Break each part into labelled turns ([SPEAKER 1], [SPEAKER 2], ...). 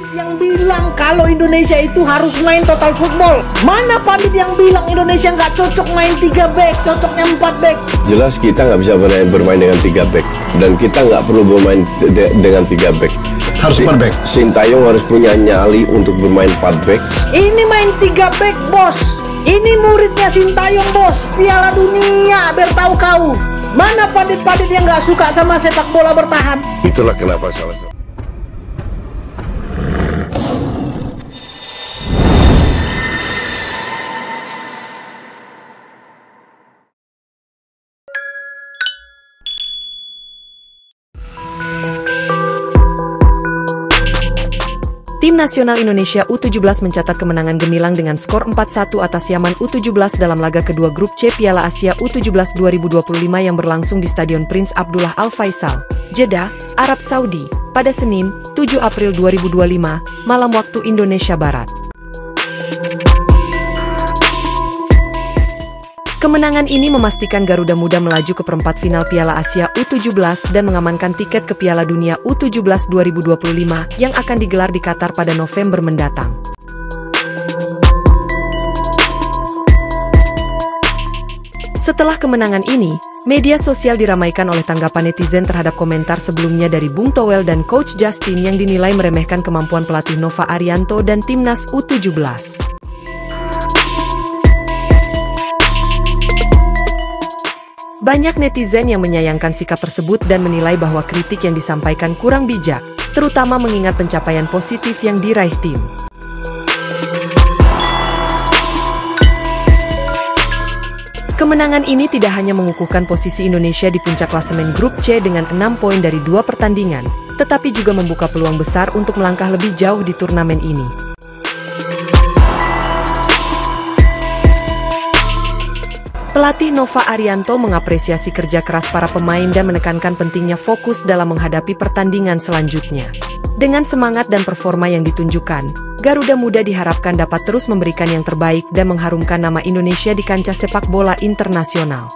[SPEAKER 1] Pandit yang bilang kalau Indonesia itu harus main total football? Mana pandit yang bilang Indonesia nggak cocok main 3 back, cocoknya 4 back?
[SPEAKER 2] Jelas kita nggak bisa bermain dengan 3 back, dan kita nggak perlu bermain dengan 3 back.
[SPEAKER 3] Harus 4 back.
[SPEAKER 2] Sintayong harus punya nyali untuk bermain 4 back.
[SPEAKER 1] Ini main 3 back, bos. Ini muridnya Sintayong, bos. Piala Dunia, biar tahu kau. Mana pandit-pandit yang nggak suka sama sepak bola bertahan?
[SPEAKER 2] Itulah kenapa salah satu.
[SPEAKER 4] Tim nasional Indonesia U17 mencatat kemenangan gemilang dengan skor 4-1 atas Yaman U17 dalam laga kedua grup C Piala Asia U17 2025 yang berlangsung di Stadion Prince Abdullah Al Faisal, Jeddah, Arab Saudi, pada Senin, 7 April 2025, malam waktu Indonesia Barat. Kemenangan ini memastikan Garuda Muda melaju ke perempat final Piala Asia U17 dan mengamankan tiket ke Piala Dunia U17 2025 yang akan digelar di Qatar pada November mendatang. Setelah kemenangan ini, media sosial diramaikan oleh tanggapan netizen terhadap komentar sebelumnya dari Bung Towel dan Coach Justin yang dinilai meremehkan kemampuan pelatih Nova Arianto dan Timnas U17. Banyak netizen yang menyayangkan sikap tersebut dan menilai bahwa kritik yang disampaikan kurang bijak, terutama mengingat pencapaian positif yang diraih tim. Kemenangan ini tidak hanya mengukuhkan posisi Indonesia di puncak klasemen grup C dengan 6 poin dari 2 pertandingan, tetapi juga membuka peluang besar untuk melangkah lebih jauh di turnamen ini. Pelatih Nova Arianto mengapresiasi kerja keras para pemain dan menekankan pentingnya fokus dalam menghadapi pertandingan selanjutnya. Dengan semangat dan performa yang ditunjukkan, Garuda Muda diharapkan dapat terus memberikan yang terbaik dan mengharumkan nama Indonesia di kancah sepak bola internasional.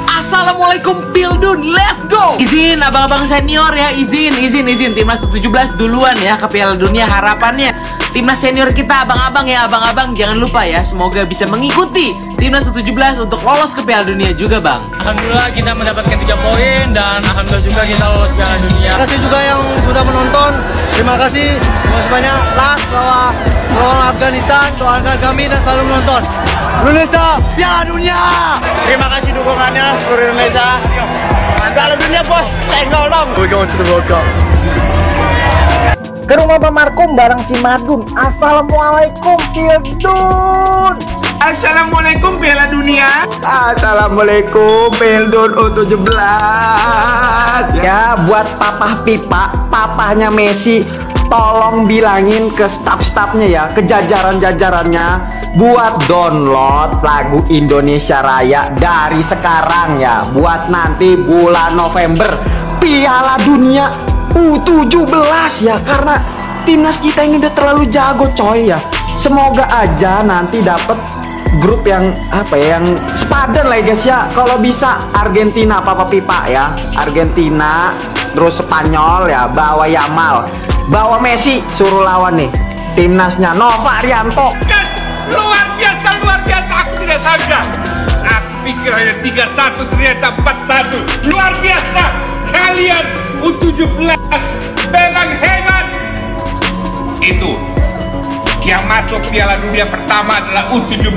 [SPEAKER 5] Assalamualaikum Pildun, let's go! Izin abang-abang senior ya, izin Timnas 17 duluan ya ke Piala Dunia. Harapannya Timnas senior kita abang-abang ya, abang-abang jangan lupa ya, semoga bisa mengikuti Timnas 17 untuk lolos ke Piala Dunia juga bang.
[SPEAKER 6] Alhamdulillah kita mendapatkan 3 poin dan alhamdulillah juga kita lolos Piala Dunia.
[SPEAKER 7] Terima kasih juga yang sudah menonton. Terima kasih semuanya. Last lawan Afghanistan, doakan kami dan selalu menonton. Indonesia Piala Dunia.
[SPEAKER 6] Terima kasih dukungannya seluruh Indonesia. Piala Dunia bos, senggol dong.
[SPEAKER 7] We're going to the World Cup.
[SPEAKER 1] Ke rumah Pak Markum bareng si Madun. Assalamualaikum Pildun.
[SPEAKER 5] Assalamualaikum Piala Dunia.
[SPEAKER 8] Assalamualaikum Pildun U17. Ya buat papah pipa, papahnya Messi, tolong bilangin ke staf-stafnya ya, ke jajaran-jajarannya, buat download lagu Indonesia Raya dari sekarang ya, buat nanti bulan November Piala Dunia U17 ya, karena timnas kita ini udah terlalu jago coy ya. Semoga aja nanti dapet grup yang yang sepadan lah guys ya. Kalau bisa Argentina papa pipa ya, Argentina terus Spanyol ya, bawa Yamal, bawa Messi, suruh lawan nih timnasnya Nova Arianto.
[SPEAKER 5] Luar biasa, aku tidak sangka. Aku pikir hanya 3-1, ternyata 4-1. Luar biasa, kalian U17 memang hebat. Itu yang masuk Piala Dunia pertama adalah U17.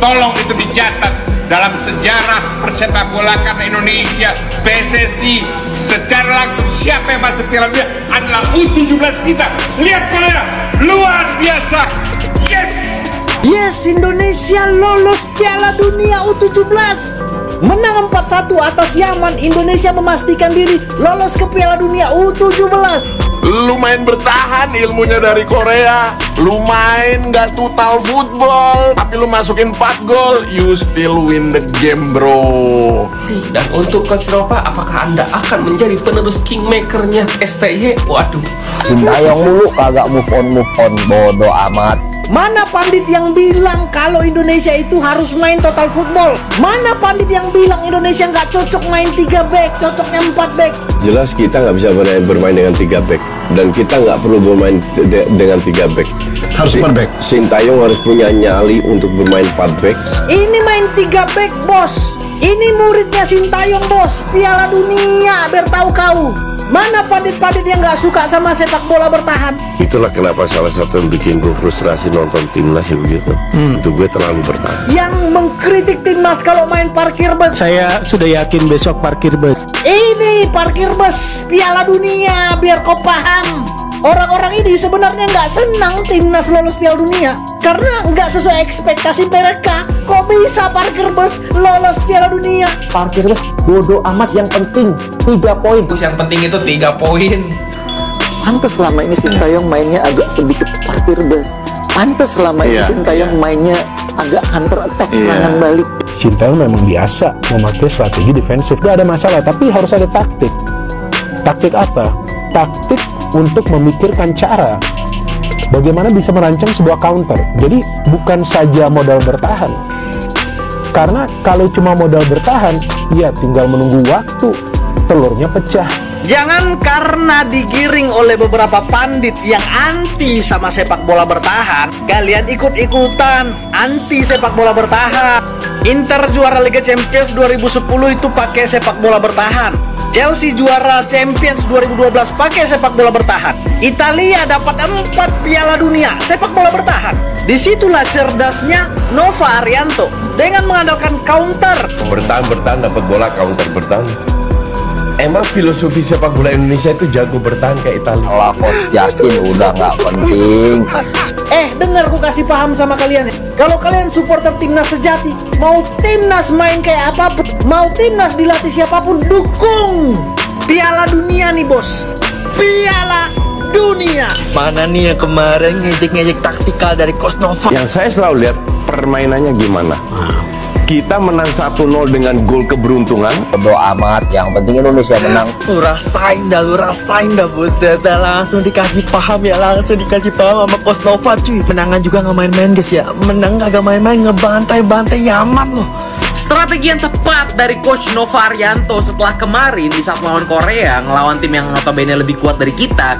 [SPEAKER 5] Tolong itu dicatat dalam sejarah persepak bolakan Indonesia. PSSI secara langsung siapa yang masuk Piala Dunia adalah U17 kita. Lihat Korea, luar biasa.
[SPEAKER 1] Yes, Indonesia lolos Piala Dunia U17. Menang 4-1 atas Yaman, Indonesia memastikan diri lolos ke Piala Dunia U17.
[SPEAKER 9] Lu main bertahan ilmunya dari Korea, lu main gak total football, tapi lu masukin 4 gol, you still win the game bro.
[SPEAKER 10] Dan untuk Coach Nova, apakah Anda akan menjadi penerus kingmakernya STY? Waduh,
[SPEAKER 8] Sintayong mulu kagak move on, bodo amat.
[SPEAKER 1] Mana pandit yang bilang kalau Indonesia itu harus main total football? Mana pandit yang bilang Indonesia nggak cocok main 3 back, cocoknya 4 back?
[SPEAKER 2] Jelas kita nggak bisa bermain dengan 3 back, dan kita nggak perlu bermain dengan 3 back.
[SPEAKER 3] Harus 4 back.
[SPEAKER 2] Sintayong harus punya nyali untuk bermain 4 back.
[SPEAKER 1] Ini main 3 back, bos. Ini muridnya Sintayong, bos. Piala Dunia, biar tahu kau. Mana pandit-pandit yang nggak suka sama sepak bola bertahan?
[SPEAKER 9] Itulah kenapa salah satu yang bikin gue frustrasi nonton timnas ya begitu. Itu gue terlalu bertahan.
[SPEAKER 1] Yang mengkritik timnas kalau main parkir bus.
[SPEAKER 3] Saya sudah yakin besok parkir bus.
[SPEAKER 1] Ini parkir bus Piala Dunia, biar kau paham. Orang-orang ini sebenarnya nggak senang timnas lolos Piala Dunia karena nggak sesuai ekspektasi mereka. Kok bisa parkir bus lolos Piala Dunia?
[SPEAKER 8] Parkir bus bodoh amat, yang penting 3 poin.
[SPEAKER 10] Terus yang penting itu 3 poin.
[SPEAKER 8] Pantes selama ini Sintayong mainnya agak sedikit parkir bus. Pantes selama ini Sintayong mainnya agak counter attack, serangan balik.
[SPEAKER 3] Sintayong memang biasa memakai strategi defensif, gak ada masalah, tapi harus ada taktik. Taktik apa? Taktik untuk memikirkan cara bagaimana bisa merancang sebuah counter. Jadi bukan saja modal bertahan, karena kalau cuma modal bertahan, ya tinggal menunggu waktu telurnya pecah.
[SPEAKER 1] Jangan karena digiring oleh beberapa pandit yang anti sama sepak bola bertahan, kalian ikut-ikutan anti sepak bola bertahan. Inter juara Liga Champions 2010 itu pakai sepak bola bertahan. Chelsea juara Champions 2012 pakai sepak bola bertahan. Italia dapat 4 Piala Dunia sepak bola bertahan. Disitulah cerdasnya Nova Arianto dengan mengandalkan counter.
[SPEAKER 2] Bertahan dapat bola, counter bertahan. Emang filosofi sepak bola Indonesia itu jago bertahan kayak Italia?
[SPEAKER 8] Lah, Coach Justin udah nggak penting.
[SPEAKER 1] Dengar aku kasih paham sama kalian ya. Kalau kalian supporter timnas sejati, mau timnas main kayak apapun, mau timnas dilatih siapapun, dukung Piala Dunia nih bos. Piala Dunia.
[SPEAKER 6] Mana nih yang kemarin ngejek-ngejek taktikal dari Coach Nova?
[SPEAKER 2] Yang saya selalu lihat permainannya gimana. Kita menang 1-0 dengan gol keberuntungan.
[SPEAKER 8] Bodo amat, yang penting Indonesia menang.
[SPEAKER 6] Lu rasain dah buset dah, langsung dikasih paham ya, langsung dikasih paham sama Coach Nova cuy. Menangan juga nggak main-main guys ya, menang nggak main-main, ngebantai-bantai Yaman loh.
[SPEAKER 10] Strategi yang tepat dari Coach Nova Arianto setelah kemarin di saat melawan Korea, ngelawan tim yang notabene lebih kuat dari kita,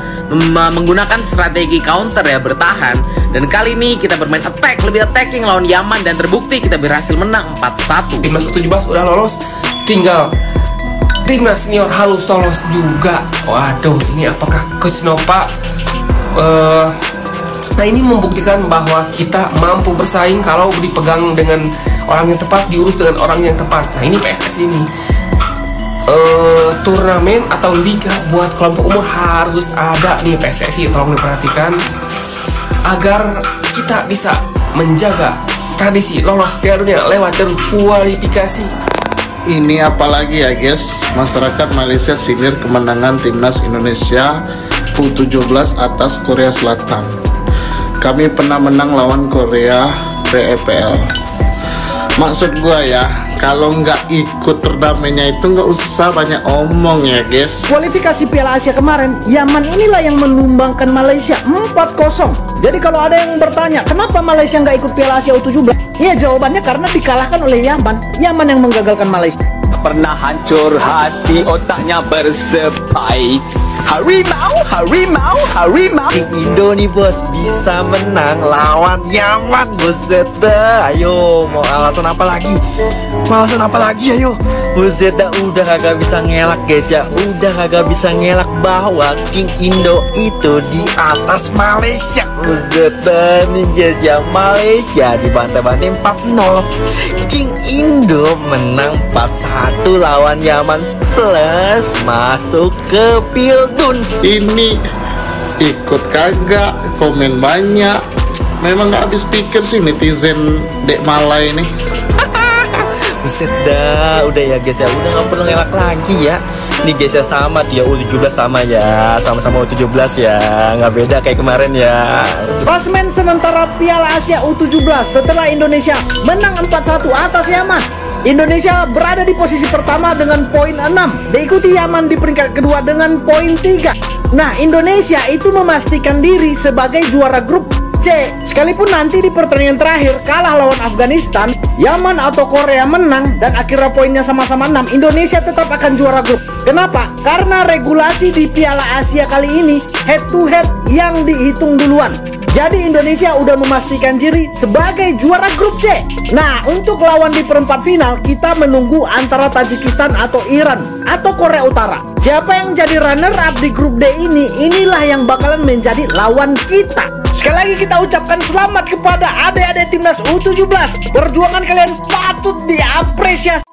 [SPEAKER 10] menggunakan strategi counter ya, bertahan. Dan kali ini kita bermain attack, lebih attacking lawan Yaman, dan terbukti kita berhasil menang 4-1.
[SPEAKER 7] Timnas U17 udah lolos, tinggal timnas senior halus lolos juga. Waduh, ini apakah Coach Nova nah ini membuktikan bahwa kita mampu bersaing kalau dipegang dengan orang yang tepat, diurus dengan orang yang tepat. Nah ini PSSI ini turnamen atau liga buat kelompok umur harus ada nih PSSI, tolong diperhatikan agar kita bisa menjaga tradisi lolos Piala Dunia lewat jalur kualifikasi.
[SPEAKER 11] Ini apalagi ya guys, masyarakat Malaysia sinir kemenangan timnas Indonesia U17 atas Korea Selatan. Kami pernah menang lawan Korea PEPL. Maksud gua ya, kalau nggak ikut turnamennya itu nggak usah banyak omong ya guys.
[SPEAKER 1] Kualifikasi Piala Asia kemarin, Yaman inilah yang menumbangkan Malaysia 4-0. Jadi kalau ada yang bertanya, kenapa Malaysia nggak ikut Piala Asia U17? Ya jawabannya karena dikalahkan oleh Yaman. Yaman yang menggagalkan Malaysia.
[SPEAKER 8] Pernah hancur hati, otaknya bersepai. Harimau.
[SPEAKER 6] Indo nih bos, bisa menang lawan Yaman, buset dah. Ayo, mau alasan apa lagi? Ayo. Buset dah, udah kagak bisa ngelak guys ya. Udah kagak bisa ngelak bahwa King Indo itu di atas Malaysia. Buset dah nih guys ya, Malaysia dibantai-bantai 4-0. King Indo menang 4-1 lawan Yaman, plus masuk ke Pildun.
[SPEAKER 11] Ini ikut kagak, komen banyak. Memang nggak habis pikir sih netizen Dek Malay ini.
[SPEAKER 6] Buset dah, udah ya guys ya, udah nggak perlu ngelak lagi ya. Nih guys ya, sama tuh ya, U17 sama ya, sama-sama U17 ya, nggak beda kayak kemarin ya.
[SPEAKER 1] Klasemen sementara Piala Asia U17 setelah Indonesia menang 4-1 atas Yaman. Indonesia berada di posisi pertama dengan poin 6, diikuti Yaman di peringkat kedua dengan poin 3. Nah, Indonesia itu memastikan diri sebagai juara grup C. Sekalipun nanti di pertandingan terakhir kalah lawan Afghanistan, Yaman atau Korea menang dan akhirnya poinnya sama-sama 6, Indonesia tetap akan juara grup. Kenapa? Karena regulasi di Piala Asia kali ini head to head yang dihitung duluan. Jadi Indonesia udah memastikan diri sebagai juara grup C. Nah, untuk lawan di perempat final, kita menunggu antara Tajikistan atau Iran atau Korea Utara. Siapa yang jadi runner up di grup D ini, inilah yang bakalan menjadi lawan kita. Sekali lagi kita ucapkan selamat kepada adik-adik timnas U17. Perjuangan kalian patut diapresiasi.